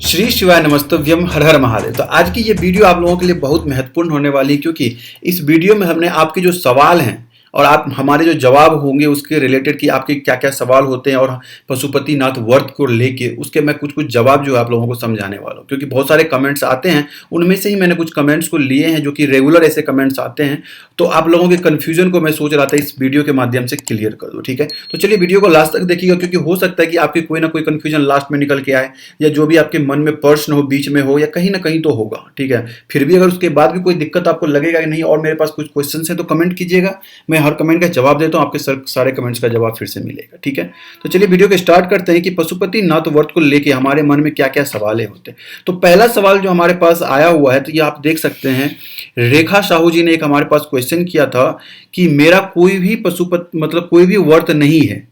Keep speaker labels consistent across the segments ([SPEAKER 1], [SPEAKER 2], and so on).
[SPEAKER 1] श्री शिवाय नमस्तुभ्यम, हर हर महादेव। तो आज की ये वीडियो आप लोगों के लिए बहुत महत्वपूर्ण होने वाली है, क्योंकि इस वीडियो में हमने आपके जो सवाल हैं और आप हमारे जो जवाब होंगे उसके रिलेटेड कि आपके क्या क्या सवाल होते हैं और पशुपतिनाथ व्रत को लेके उसके मैं कुछ जवाब जो है आप लोगों को समझाने वाला हूँ। क्योंकि बहुत सारे कमेंट्स आते हैं, उनमें से ही मैंने कुछ कमेंट्स को लिए हैं जो कि रेगुलर ऐसे कमेंट्स आते हैं। तो आप लोगों के कन्फ्यूजन को मैं सोच रहा था इस वीडियो के माध्यम से क्लियर कर दूँ। ठीक है, तो चलिए वीडियो को लास्ट तक देखिएगा, क्योंकि हो सकता है कि आपकी कोई ना कोई कन्फ्यूजन लास्ट में निकल के आए, या जो भी आपके मन में प्रश्न हो बीच में हो, या कहीं ना कहीं तो होगा। ठीक है, फिर भी अगर उसके बाद भी कोई दिक्कत आपको लगेगा कि नहीं और मेरे पास कुछ क्वेश्चन है, तो कमेंट कीजिएगा, मैं हर कमेंट का जवाब देता हूं, आपके सारे कमेंट्स का जवाब फिर से मिलेगा। ठीक है, तो चलिए वीडियो को स्टार्ट करते हैं कि पशुपतिनाथ व्रत को लेके हमारे मन में क्या क्या सवाल होते हैं। तो पहला सवाल जो हमारे पास आया हुआ है, तो ये आप देख सकते हैं, रेखा साहू जी ने एक हमारे पास क्वेश्चन किया था कि मेरा कोई भी कोई भी व्रत नहीं है,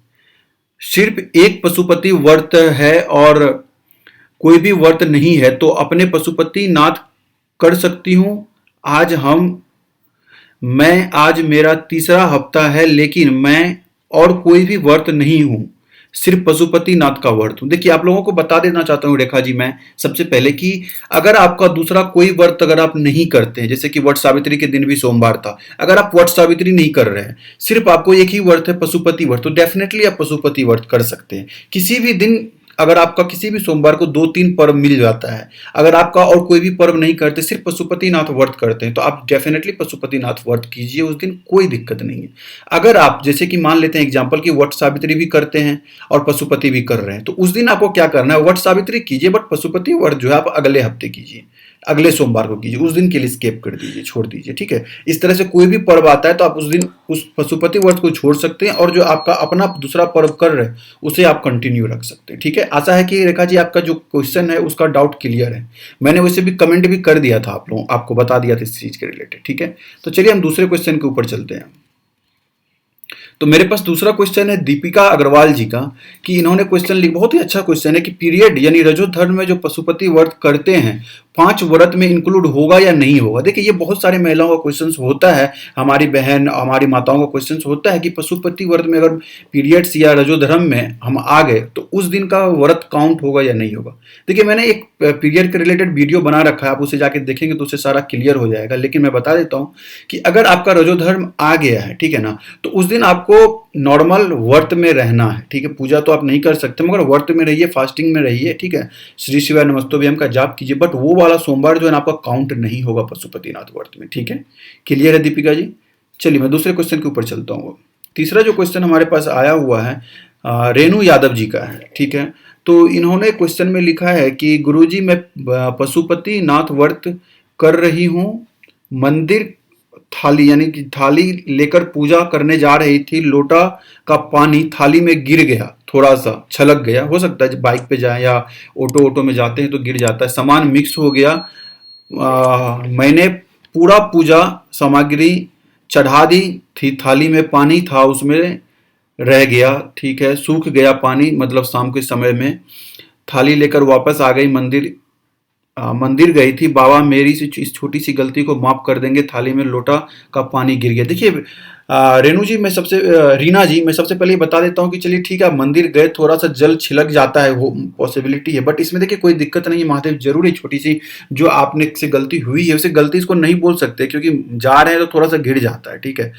[SPEAKER 1] सिर्फ एक पशुपति व्रत है और कोई भी व्रत नहीं है, तो अपने पशुपतिनाथ कर सकती हूं। आज मेरा तीसरा हफ्ता है, लेकिन मैं और कोई भी व्रत नहीं हूं, सिर्फ पशुपतिनाथ का व्रत हूं। देखिए, आप लोगों को बता देना चाहता हूं रेखा जी मैं सबसे पहले कि अगर आपका दूसरा कोई व्रत अगर आप नहीं करते हैं, जैसे कि वट सावित्री के दिन भी सोमवार था, अगर आप वट सावित्री नहीं कर रहे हैं, सिर्फ आपको एक ही व्रत है पशुपति व्रत, तो डेफिनेटली आप पशुपति व्रत कर सकते हैं। किसी भी दिन अगर आपका किसी भी सोमवार को 2-3 पर्व मिल जाता है, अगर आपका और कोई भी पर्व नहीं करते, सिर्फ पशुपतिनाथ व्रत करते हैं, तो आप डेफिनेटली पशुपतिनाथ व्रत कीजिए, उस दिन कोई दिक्कत नहीं है। अगर आप जैसे कि मान लेते हैं एग्जांपल कि वट सावित्री भी करते हैं और पशुपति भी कर रहे हैं, तो उस दिन आपको क्या करना है, वट सावित्री कीजिए, बट पशुपति व्रत जो है आप अगले हफ्ते कीजिए, अगले सोमवार को कीजिए, उस दिन के लिए स्किप कर दीजिए, छोड़ दीजिए। ठीक है, इस तरह से कोई भी पर्व आता है तो आप उस दिन उस पशुपति व्रत को छोड़ सकते हैं, और जो आपका अपना दूसरा पर्व कर रहे हैं उसे आप कंटिन्यू रख सकते हैं। ठीक है, आशा है कि रेखा जी आपका जो क्वेश्चन है उसका डाउट क्लियर है। मैंने वैसे भी कमेंट भी कर दिया था, आप लोगों आपको बता दिया था इस चीज के रिलेटेड। ठीक है, तो चलिए हम दूसरे क्वेश्चन के ऊपर चलते हैं। तो मेरे पास दूसरा क्वेश्चन है दीपिका अग्रवाल जी का, कि इन्होंने क्वेश्चन लिखा, बहुत ही अच्छा क्वेश्चन है, कि पीरियड यानी रजो धर्म में जो पशुपति व्रत करते हैं 5 व्रत में इंक्लूड होगा या नहीं होगा। देखिए, ये बहुत सारे महिलाओं का क्वेश्चन होता है, हमारी बहन हमारी माताओं का क्वेश्चन होता है कि पशुपति व्रत में अगर पीरियड्स या रजो धर्म में हम आ गए तो उस दिन का व्रत काउंट होगा या नहीं होगा। देखिए, मैंने एक पीरियड के रिलेटेड वीडियो बना रखा है, आप उसे जाके देखेंगे तो उससे सारा क्लियर हो जाएगा। लेकिन मैं बता देता हूँ कि अगर आपका रजो धर्म आ गया है, ठीक है ना, तो उस दिन आपको नॉर्मल व्रत में रहना है। ठीक है, पूजा तो आप नहीं कर सकते, मगर व्रत में रहिए, फास्टिंग में रहिए। ठीक है, श्री शिवाय नमस्तुभ्यम का जाप कीजिए, बट वो वाला सोमवार जो है ना आपका काउंट नहीं होगा पशुपतिनाथ व्रत में। ठीक है, क्लियर है दीपिका जी। चलिए मैं दूसरे क्वेश्चन के ऊपर चलता हूँ। तीसरा जो क्वेश्चन हमारे पास आया हुआ है रेणु यादव जी का है। ठीक है, तो इन्होंने क्वेश्चन में लिखा है कि गुरुजी मैं पशुपतिनाथ व्रत कर रही हूँ, मंदिर थाली यानी कि थाली लेकर पूजा करने जा रही थी, लोटा का पानी थाली में गिर गया, थोड़ा सा छलक गया, हो सकता है जब बाइक पे जाए या ऑटो में जाते हैं तो गिर जाता है, सामान मिक्स हो गया। मैंने पूरा पूजा सामग्री चढ़ा दी थी, थाली में पानी था उसमें रह गया। ठीक है, सूख गया पानी, मतलब शाम के समय में थाली लेकर वापस आ गई, मंदिर गई थी, बाबा मेरी इस छोटी सी गलती को माफ कर देंगे, थाली में लोटा का पानी गिर गया। देखिए रेणु जी रीना जी, मैं सबसे पहले बता देता हूँ कि चलिए ठीक है, मंदिर गए, थोड़ा सा जल छिलक जाता है, वो पॉसिबिलिटी है, बट इसमें देखिए कोई दिक्कत नहीं है, महादेव जरूर ही छोटी सी जो आपने से गलती हुई है उसे गलती इसको नहीं बोल सकते, क्योंकि जा रहे हैं तो थोड़ा सा गिर जाता है। ठीक है,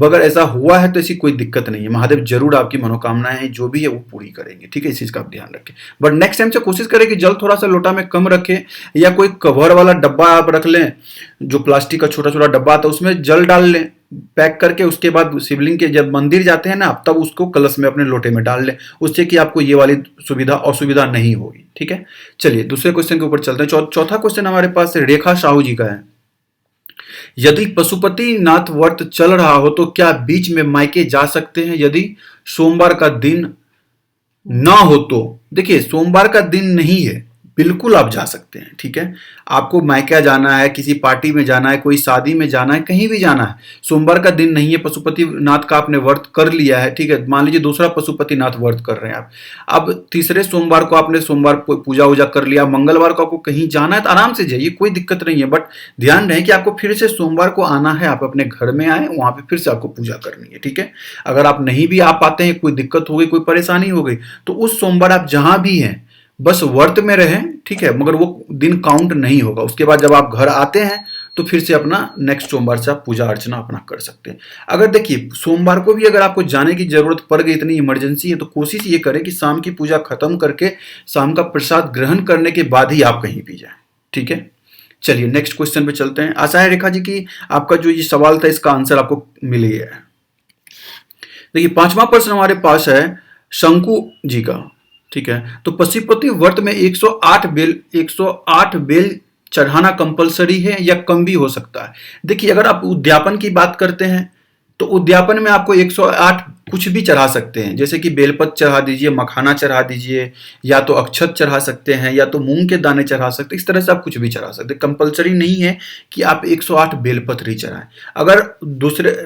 [SPEAKER 1] अगर ऐसा हुआ है तो ऐसी कोई दिक्कत नहीं है, महादेव जरूर आपकी मनोकामनाएं हैं जो भी है वो पूरी करेंगे। ठीक है, इस चीज का आप ध्यान रखें, बट नेक्स्ट टाइम से कोशिश करें कि जल थोड़ा सा लोटा में कम रखें, या कोई कवर वाला डब्बा आप रख लें, जो प्लास्टिक का छोटा छोटा डब्बा आता है उसमें जल डाल लें पैक करके, उसके बाद शिवलिंग के जब मंदिर जाते हैं ना आप, तब उसको कलश में अपने लोटे में डाल लें, उससे कि आपको ये वाली सुविधा असुविधा नहीं होगी। ठीक है, चलिए दूसरे क्वेश्चन के ऊपर चलते हैं। चौथा क्वेश्चन हमारे पास रेखा साहू जी का है, यदि पशुपतिनाथ व्रत चल रहा हो तो क्या बीच में मायके जा सकते हैं यदि सोमवार का दिन ना हो तो? देखिए, सोमवार का दिन नहीं है, बिल्कुल आप जा सकते हैं। ठीक है, आपको मायका जाना है, किसी पार्टी में जाना है, कोई शादी में जाना है, कहीं भी जाना है, सोमवार का दिन नहीं है, पशुपतिनाथ का आपने व्रत कर लिया है। ठीक है, मान लीजिए दूसरा पशुपतिनाथ व्रत कर रहे हैं आप, अब तीसरे सोमवार को आपने सोमवार पूजा वूजा कर लिया, मंगलवार को आपको कहीं जाना है तो आराम से जाइए, कोई दिक्कत नहीं है, बट ध्यान रहे कि आपको फिर से सोमवार को आना है, आप अपने घर में आए, वहां पर फिर से आपको पूजा करनी है। ठीक है, अगर आप नहीं भी आ पाते हैं, कोई दिक्कत हो गई, कोई परेशानी हो गई, तो उस सोमवार आप जहां भी हैं बस व्रत में रहें, ठीक है, मगर वो दिन काउंट नहीं होगा। उसके बाद जब आप घर आते हैं तो फिर से अपना नेक्स्ट सोमवार से आप पूजा अर्चना अपना कर सकते हैं। अगर देखिए सोमवार को भी अगर आपको जाने की जरूरत पड़ गई, इतनी इमरजेंसी है, तो कोशिश ये करें कि शाम की पूजा खत्म करके शाम का प्रसाद ग्रहण करने के बाद ही आप कहीं भी जाएं, ठीक है। चलिए नेक्स्ट क्वेश्चन पे चलते हैं। आशा है रेखा जी कि आपका जो ये सवाल था इसका आंसर आपको मिल गया है। देखिए 5वां प्रश्न हमारे पास है शंकु जी का, ठीक है। तो पशुपति व्रत में 108 बेल चढ़ाना कंपलसरी है या कम भी हो सकता है? देखिए अगर आप उद्यापन की बात करते हैं तो उद्यापन में आपको 108 कुछ भी चढ़ा सकते हैं, जैसे कि बेलपत्र चढ़ा दीजिए, मखाना चढ़ा दीजिए, या तो अक्षत चढ़ा सकते हैं, या तो मूंग के दाने चढ़ा सकते हैं। इस तरह से आप कुछ भी चढ़ा सकते हैं। कंपलसरी नहीं है कि आप 108 बेलपत्र ही चढ़ाएं। अगर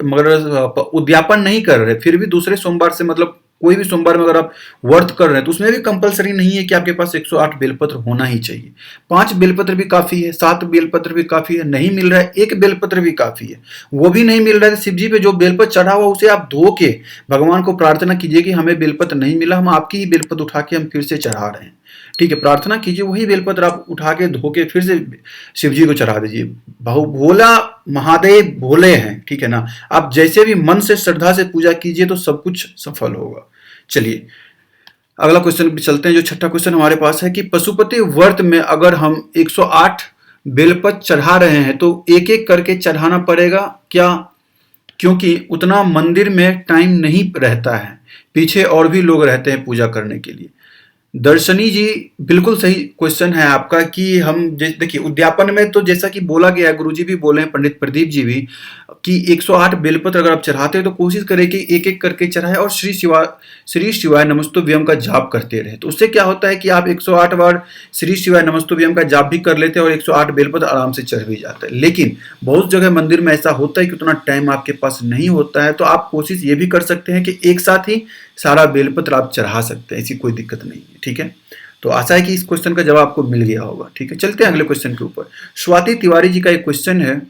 [SPEAKER 1] मगर उद्यापन नहीं कर रहे फिर भी दूसरे सोमवार से, मतलब कोई भी सोमवार में अगर आप व्रत कर रहे हैं तो उसमें भी कंपलसरी नहीं है कि आपके पास 108 बेलपत्र होना ही चाहिए। 5 बेलपत्र भी काफी है, 7 बेलपत्र भी काफी है। नहीं मिल रहा है 1 बेलपत्र भी काफी है। वो भी नहीं मिल रहा है तो शिव जी पे जो बेलपत्र चढ़ा हुआ उसे आप धो के भगवान को प्रार्थना कीजिए कि हमें बेलपत्र नहीं मिला, हम आपकी ही बेलपत्र उठा के हम फिर से चढ़ा रहे हैं, ठीक है। प्रार्थना कीजिए, वही बेलपत्र आप उठा के धो के फिर से शिव जी को चढ़ा दीजिए। भोला महादेव भोले हैं, ठीक है ना। आप जैसे भी मन से श्रद्धा से पूजा कीजिए तो सब कुछ सफल होगा। चलिए अगला क्वेश्चन पे चलते हैं। जो छठा क्वेश्चन हमारे पास है कि पशुपति व्रत में अगर हम 108 बेलपत्र चढ़ा रहे हैं तो एक एक करके चढ़ाना पड़ेगा क्या? क्योंकि उतना मंदिर में टाइम नहीं रहता है, पीछे और भी लोग रहते हैं पूजा करने के लिए। दर्शनी जी बिल्कुल सही क्वेश्चन है आपका कि हम देखिए उद्यापन में तो जैसा कि बोला गया है, गुरुजी भी बोले हैं, पंडित प्रदीप जी भी, कि 108 बेलपत्र अगर आप चढ़ाते हैं तो कोशिश करें कि एक एक करके चढ़ाएं और श्री शिवाय नमस्तुभ्यम का जाप करते रहे। तो उससे क्या होता है कि आप 108 बार श्री शिवाय नमस्तुभ्यम का जाप भी कर लेते हैं और 108 बेलपत्र आराम से चढ़ भी जाता है। लेकिन बहुत जगह मंदिर में ऐसा होता है कि उतना टाइम आपके पास नहीं होता है, तो आप कोशिश ये भी कर सकते हैं कि एक साथ ही सारा बेलपत्र आप चढ़ा सकते हैं, ऐसी कोई दिक्कत नहीं है, ठीक है। तो आशा है कि इस क्वेश्चन का जवाब आपको मिल गया होगा, ठीक है। चलते हैं अगले क्वेश्चन के ऊपर। स्वाति तिवारी जी का एक क्वेश्चन है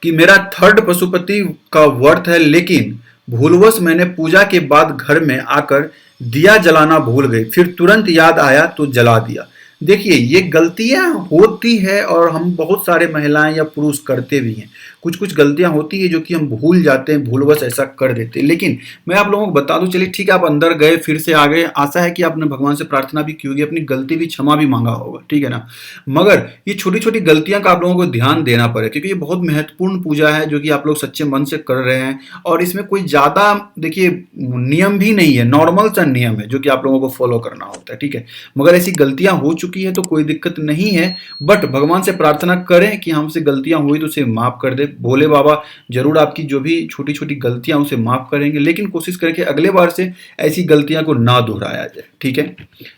[SPEAKER 1] कि मेरा 3rd पशुपति का व्रत है, लेकिन भूलवश मैंने पूजा के बाद घर में आकर दिया जलाना भूल गई, फिर तुरंत याद आया तो जला दिया। देखिए ये गलतियां होती है और हम बहुत सारे महिलाएं या पुरुष करते भी हैं। कुछ कुछ गलतियां होती है जो कि हम भूल जाते हैं, भूलवश ऐसा कर देते हैं। लेकिन मैं आप लोगों को बता दूं, चलिए ठीक है, आप अंदर गए फिर से आ गए, आशा है कि आपने भगवान से प्रार्थना भी की होगी, अपनी गलती भी क्षमा भी मांगा होगा, ठीक है ना। मगर ये छोटी छोटी गलतियां का आप लोगों को ध्यान देना पड़े, क्योंकि ये बहुत महत्वपूर्ण पूजा है जो कि आप लोग सच्चे मन से कर रहे हैं। और इसमें कोई ज्यादा देखिए नियम भी नहीं है, नॉर्मल सा नियम है जो कि आप लोगों को फॉलो करना होता है, ठीक है। मगर ऐसी गलतियां हो चुकी है तो कोई दिक्कत नहीं है, बट भगवान से प्रार्थना करें कि हमसे गलतियां हुई तो उसे माफ कर दे। भोले बाबा जरूर आपकी जो भी छोटी छोटी गलतियां उसे माफ करेंगे, लेकिन कोशिश करें कि अगले बार से ऐसी गलतियां को ना दोहराया जाए, ठीक है।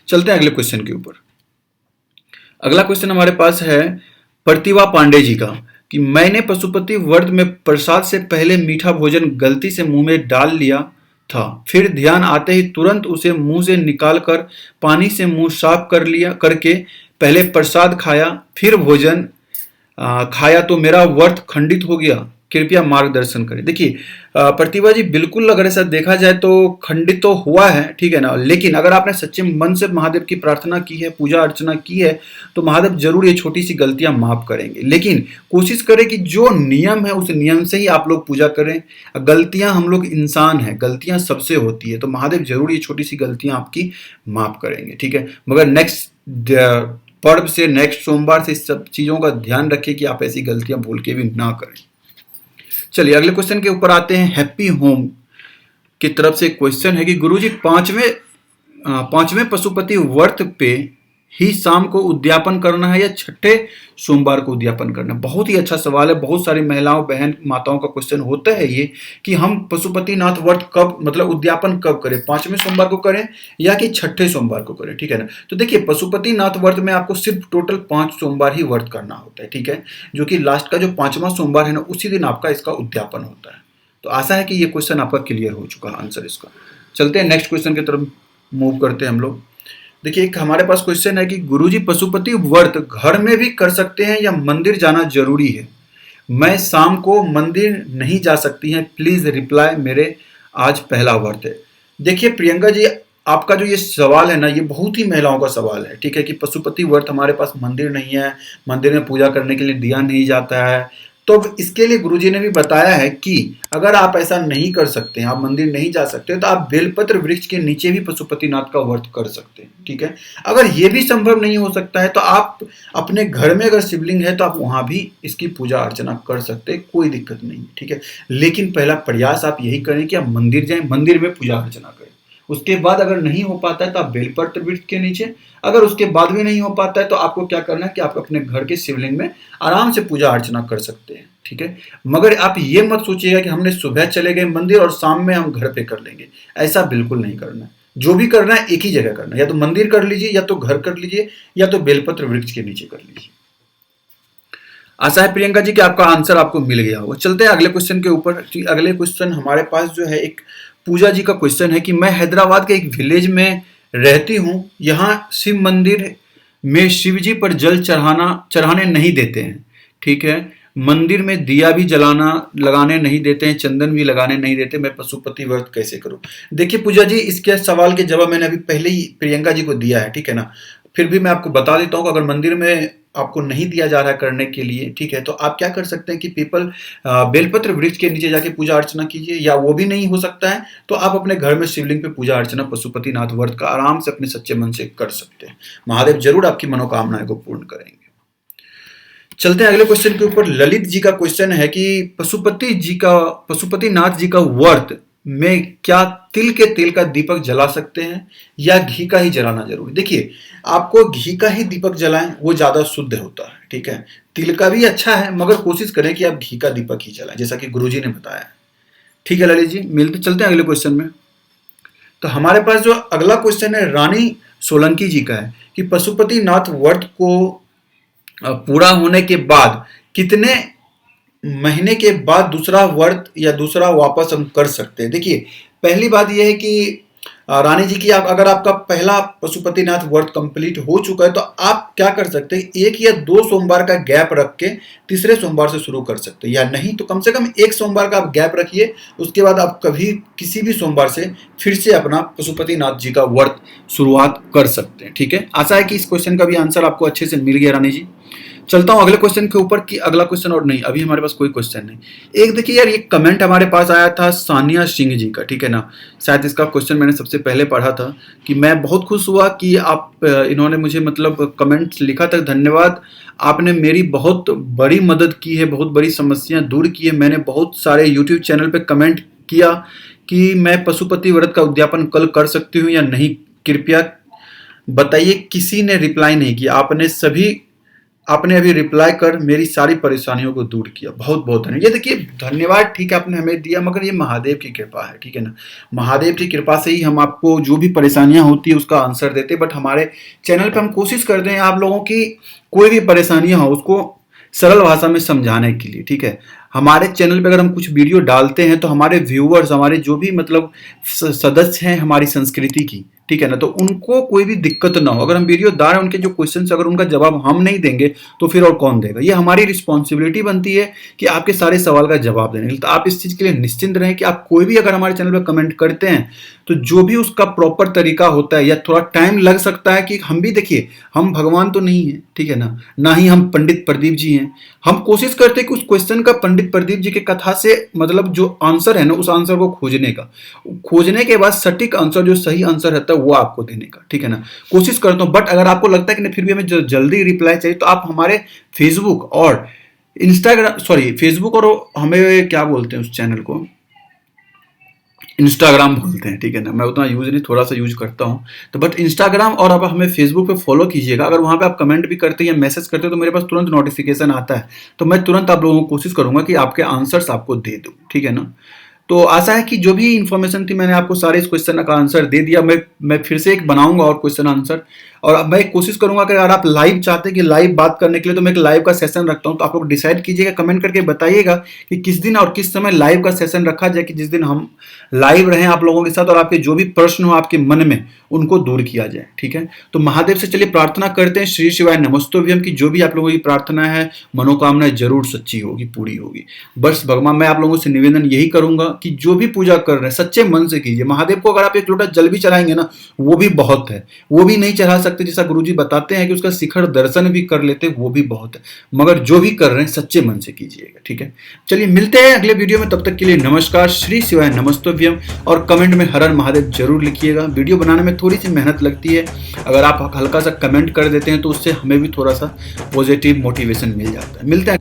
[SPEAKER 1] चलते हैं अगले क्वेश्चन के ऊपर। अगला क्वेश्चन हमारे पास है प्रतिभा पांडे जी का कि मैंने पशुपति व्रत में प्रसाद से पहले मीठा भोजन गलती से मुंह में डाल लिया था, फिर ध्यान आते ही तुरंत उसे मुंह से निकालकर पानी से मुंह साफ कर लिया करके पहले प्रसाद खाया, फिर भोजन खाया तो मेरा व्रत खंडित हो गया, कृपया मार्गदर्शन करें। देखिए प्रतिभा जी बिल्कुल अगर ऐसा देखा जाए तो खंडित तो हुआ है, ठीक है ना। लेकिन अगर आपने सच्चे मन से महादेव की प्रार्थना की है, पूजा अर्चना की है, तो महादेव जरूर ये छोटी सी गलतियां माफ करेंगे। लेकिन कोशिश करें कि जो नियम है उस नियम से ही आप लोग पूजा करें। गलतियां, हम लोग इंसान हैं, गलतियां सबसे होती है, तो महादेव जरूर ये छोटी सी गलतियां आपकी माफ करेंगे, ठीक है। मगर नेक्स्ट पर्व से, नेक्स्ट सोमवार से इस सब चीजों का ध्यान रखिए कि आप ऐसी गलतियां भूल के भी ना करें। चलिए अगले क्वेश्चन के ऊपर आते हैं। हैप्पी होम की तरफ से क्वेश्चन है कि गुरुजी 5वें पशुपति व्रत पे ही शाम को उद्यापन करना है या छठे सोमवार को उद्यापन करना है? बहुत ही अच्छा सवाल है। बहुत सारी महिलाओं, बहन, माताओं का क्वेश्चन होता है ये कि हम पशुपतिनाथ व्रत कब, मतलब उद्यापन कब करें, 5वें सोमवार को करें या कि छठे सोमवार को करें, ठीक है ना। तो देखिए पशुपतिनाथ व्रत में आपको सिर्फ टोटल 5 सोमवार ही व्रत करना होता है, ठीक है, जो कि लास्ट का जो 5वां सोमवार है ना, उसी दिन आपका इसका उद्यापन होता है। तो आशा है कि ये क्वेश्चन आपका क्लियर हो चुका है, आंसर इसका। चलते हैं नेक्स्ट क्वेश्चन की तरफ मूव करते हैं हम लोग। देखिए एक हमारे पास क्वेश्चन है कि गुरुजी पशुपति व्रत घर में भी कर सकते हैं या मंदिर जाना जरूरी है? मैं शाम को मंदिर नहीं जा सकती हैं, प्लीज रिप्लाई, मेरे आज पहला व्रत है। देखिए प्रियंका जी, आपका जो ये सवाल है ना, ये बहुत ही महिलाओं का सवाल है, ठीक है, कि पशुपति व्रत हमारे पास मंदिर नहीं है, मंदिर में पूजा करने के लिए दिया नहीं जाता है। तो अब इसके लिए गुरुजी ने भी बताया है कि अगर आप ऐसा नहीं कर सकते हैं, आप मंदिर नहीं जा सकते, तो आप बेलपत्र वृक्ष के नीचे भी पशुपतिनाथ का व्रत कर सकते हैं, ठीक है। अगर ये भी संभव नहीं हो सकता है तो आप अपने घर में अगर शिवलिंग है तो आप वहां भी इसकी पूजा अर्चना कर सकते हैं, कोई दिक्कत नहीं, ठीक है। लेकिन पहला प्रयास आप यही करें कि आप मंदिर जाएं, मंदिर में पूजा अर्चना करें। उसके बाद अगर नहीं हो पाता है तो आप बेलपत्र वृक्ष के नीचे, अगर उसके बाद भी नहीं हो पाता है तो आपको क्या करना है कि आप अपने घर के शिवलिंग में आराम से पूजा अर्चना कर सकते हैं, ठीक है। मगर आप ये मत सोचिएगा कि हमने सुबह चले गए मंदिर और शाम में हम घर पे कर लेंगे, ऐसा बिल्कुल नहीं करना है। जो भी करना है एक ही जगह करना है, या तो मंदिर कर लीजिए, या तो घर कर लीजिए, या तो बेलपत्र वृक्ष के नीचे कर लीजिए। आशा है प्रियंका जी कि आपका आंसर आपको मिल गया होगा। चलते हैं अगले क्वेश्चन के ऊपर। अगले क्वेश्चन हमारे पास जो है एक पूजा जी का क्वेश्चन है कि मैं हैदराबाद के एक विलेज में रहती हूँ, यहाँ शिव मंदिर में शिव जी पर जल चढ़ाने नहीं देते हैं, ठीक है। मंदिर में दिया भी जलाना लगाने नहीं देते हैं, चंदन भी लगाने नहीं देते, मैं पशुपति व्रत कैसे करूं? देखिए पूजा जी, इसके सवाल के जवाब मैंने अभी पहले ही प्रियंका जी को दिया है, ठीक है ना। फिर भी मैं आपको बता देता हूँ कि अगर मंदिर में आपको नहीं दिया जा रहा है करने के लिए, ठीक है, तो आप क्या कर सकते हैं कि बेलपत्र वृक्ष के नीचे जाके पूजा अर्चना कीजिए, या वो भी नहीं हो सकता है तो आप अपने घर में शिवलिंग पे पूजा अर्चना पशुपतिनाथ व्रत का आराम से अपने सच्चे मन से कर सकते हैं। महादेव जरूर आपकी मनोकामनाएं को पूर्ण करेंगे। चलते हैं अगले क्वेश्चन के ऊपर। ललित जी का क्वेश्चन है कि पशुपतिनाथ जी का व्रत में क्या तिल के तेल का दीपक जला सकते हैं या घी का ही जलाना जरूरी? देखिए, आपको घी का ही दीपक जलाएं, वो ज्यादा शुद्ध होता है, ठीक है। तिल का भी अच्छा है, मगर कोशिश करें कि आप घी का दीपक ही जलाएं, जैसा कि गुरुजी ने बताया, ठीक है। ललित जी, चलते हैं अगले क्वेश्चन में। तो हमारे पास जो अगला क्वेश्चन है रानी सोलंकी जी का है कि पशुपतिनाथ व्रत को पूरा होने के बाद कितने महीने के बाद दूसरा व्रत या दूसरा वापस हम कर सकते हैं? देखिए, पहली बात यह है कि रानी जी की अगर आपका पहला पशुपतिनाथ व्रत कंप्लीट हो चुका है तो आप क्या कर सकते हैं, 1 या 2 सोमवार का गैप रख के तीसरे सोमवार से शुरू कर सकते हैं, या नहीं तो कम से कम 1 सोमवार का आप गैप रखिए, उसके बाद आप कभी किसी भी सोमवार से फिर से अपना पशुपतिनाथ जी का व्रत शुरुआत कर सकते हैं, ठीक है। आशा है कि इस क्वेश्चन का भी आंसर आपको अच्छे से मिल गया रानी जी। चलता हूं अगले क्वेश्चन के ऊपर कि अगला क्वेश्चन, और नहीं अभी हमारे पास कोई क्वेश्चन नहीं। एक देखिए यार, ये कमेंट हमारे पास आया था सानिया सिंह जी का, ठीक है ना। शायद इसका क्वेश्चन मैंने सबसे पहले पढ़ा था कि मैं बहुत खुश हुआ कि आप इन्होंने मुझे मतलब कमेंट लिखा था, धन्यवाद, आपने मेरी बहुत बड़ी मदद की है, बहुत बड़ी समस्याएं दूर की है। मैंने बहुत सारे यूट्यूब चैनल पे कमेंट किया कि मैं पशुपति व्रत का उद्यापन कल कर सकती हूँ या नहीं, कृपया बताइए। किसी ने रिप्लाई नहीं किया, आपने अभी रिप्लाई कर मेरी सारी परेशानियों को दूर किया, बहुत बहुत धन्यवाद। ये देखिए धन्यवाद, ठीक है, आपने हमें दिया, मगर ये महादेव की कृपा है, ठीक है ना। महादेव की कृपा से ही हम आपको जो भी परेशानियां होती है उसका आंसर देते, बट हमारे चैनल पे हम कोशिश करते हैं आप लोगों की कोई भी परेशानियां हो उसको सरल भाषा में समझाने के लिए, ठीक है। हमारे चैनल पे अगर हम कुछ वीडियो डालते हैं तो हमारे व्यूअर्स, हमारे जो भी मतलब सदस्य हैं हमारी संस्कृति की, ठीक है ना, तो उनको कोई भी दिक्कत ना हो। अगर हम वीडियो डाल रहे हैं, उनके जो क्वेश्चन अगर उनका जवाब हम नहीं देंगे तो फिर और कौन देगा? ये हमारी रिस्पॉन्सिबिलिटी बनती है कि आपके सारे सवाल का जवाब देने के लिए। तो आप इस चीज़ के लिए निश्चिंत रहें कि आप कोई भी अगर हमारे चैनल पर कमेंट करते हैं तो जो भी उसका प्रॉपर तरीका होता है, या थोड़ा टाइम लग सकता है, कि हम भी देखिए, हम भगवान तो नहीं है, ठीक है ना ही हम पंडित प्रदीप जी हैं। हम कोशिश करते हैं कि उस क्वेश्चन का पंडित प्रदीप जी की कथा से मतलब जो आंसर है ना, उस आंसर को खोजने के बाद सटीक आंसर, जो सही आंसर रहता है वो आपको देने का, ठीक है ना, कोशिश करता हूं। बट अगर आपको लगता है कि नहीं फिर भी हमें जल्दी रिप्लाई चाहिए, तो आप हमारे फेसबुक और फेसबुक और हमें क्या बोलते हैं उस चैनल को, इंस्टाग्राम बोलते हैं, ठीक है ना। मैं उतना यूज नहीं, थोड़ा सा यूज करता हूँ, तो बट इंस्टाग्राम और आप हमें फेसबुक पे फॉलो कीजिएगा। अगर वहाँ पे आप कमेंट भी करते हैं या मैसेज करते हो तो मेरे पास तुरंत नोटिफिकेशन आता है, तो मैं तुरंत आप लोगों को कोशिश करूंगा कि आपके आंसर्स आपको दे दूँ, ठीक है ना। तो आशा है कि जो भी इन्फॉर्मेशन थी मैंने आपको सारे इस क्वेश्चन का आंसर दे दिया। मैं फिर से एक बनाऊंगा और क्वेश्चन आंसर और अब मैं कोशिश करूंगा कि अगर आप लाइव चाहते हैं कि लाइव बात करने के लिए, तो मैं एक लाइव का सेशन रखता हूं। तो आप लोग डिसाइड कीजिएगा, कमेंट करके बताइएगा कि किस दिन और किस समय लाइव का सेशन रखा जाए, कि जिस दिन हम लाइव रहें आप लोगों के साथ और आपके जो भी प्रश्न हो आपके मन में उनको दूर किया जाए। ठीक है, तो महादेव से चलिए प्रार्थना करते हैं। श्री शिवाय नमस्तुभ्यम की जो भी आप लोगों की प्रार्थना है, मनोकामना जरूर सच्ची होगी, पूरी होगी। बस भगवान, मैं आप लोगों से निवेदन यही करूंगा कि जो भी पूजा कर रहे हैं सच्चे मन से कीजिए। महादेव को अगर आप एक लोटा जल भी चढ़ाएंगे ना, वो भी बहुत है। वो भी नहीं चढ़ा सकते, जैसा गुरुजी बताते हैं कि उसका शिखर दर्शन भी कर लेते, वो भी बहुत है। मगर जो भी कर रहे हैं सच्चे मन से कीजिएगा। ठीक है, चलिए मिलते हैं अगले वीडियो में, तब तक के लिए नमस्कार, श्री शिवाय नमस्तुभ्यम। और कमेंट में हर हर महादेव जरूर लिखिएगा। वीडियो बनाने में थोड़ी सी मेहनत लगती है, अगर आप हल्का सा कमेंट कर देते हैं तो उससे हमें भी थोड़ा सा पॉजिटिव मोटिवेशन मिल जाता है। मिलते हैं।